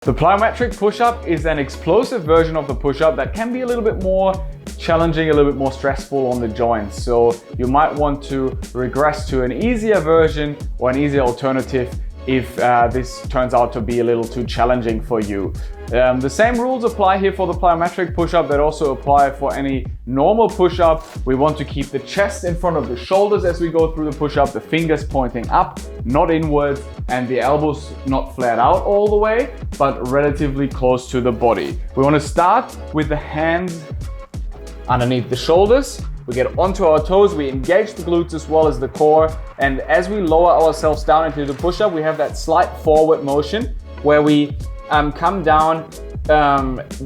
The plyometric push-up is an explosive version of the push-up that can be a little bit more challenging, a little bit more stressful on the joints. So you might want to regress to an easier version or an easier alternative if this turns out to be a little too challenging for you. The same rules apply here for the plyometric push-up that also apply for any normal push-up. We want to keep the chest in front of the shoulders as we go through the push-up, the fingers pointing up, not inwards, and the elbows not flat out all the way, but relatively close to the body. We want to start with the hands underneath the shoulders. We get onto our toes, we engage the glutes as well as the core, and as we lower ourselves down into the push-up, we have that slight forward motion where we come down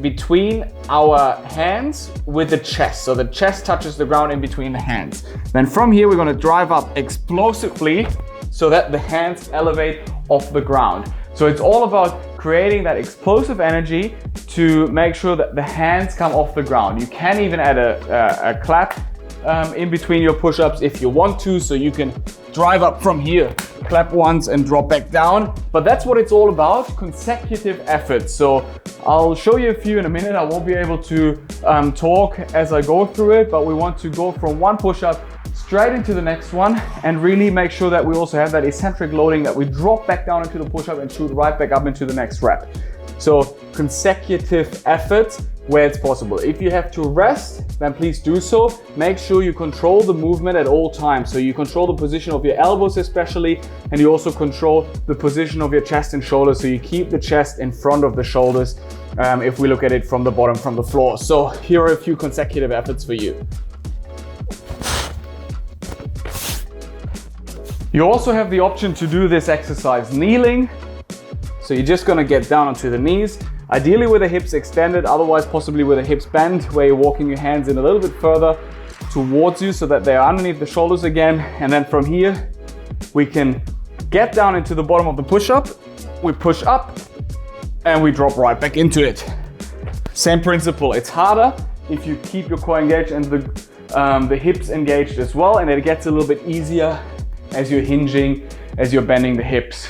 between our hands with the chest. So the chest touches the ground in between the hands. Then from here, we're gonna drive up explosively so that the hands elevate off the ground. So it's all about creating that explosive energy to make sure that the hands come off the ground. You can even add a clap in between your push-ups if you want to, so you can drive up from here, clap once and drop back down. But that's what it's all about, consecutive efforts. So I'll show you a few in a minute. I won't be able to talk as I go through it, but we want to go from one push-up straight into the next one and really make sure that we also have that eccentric loading, that we drop back down into the push-up and shoot right back up into the next rep. So consecutive efforts where it's possible. If you have to rest, then please do so. Make sure you control the movement at all times. So you control the position of your elbows especially, and you also control the position of your chest and shoulders. So you keep the chest in front of the shoulders if we look at it from the bottom, from the floor. So here are a few consecutive efforts for you. You also have the option to do this exercise kneeling. So you're just gonna get down onto the knees, ideally with the hips extended, otherwise possibly with the hips bent, where you're walking your hands in a little bit further towards you so that they are underneath the shoulders again. And then from here, we can get down into the bottom of the push-up, we push up, and we drop right back into it. Same principle, it's harder if you keep your core engaged and the hips engaged as well, and it gets a little bit easier as you're hinging, as you're bending the hips.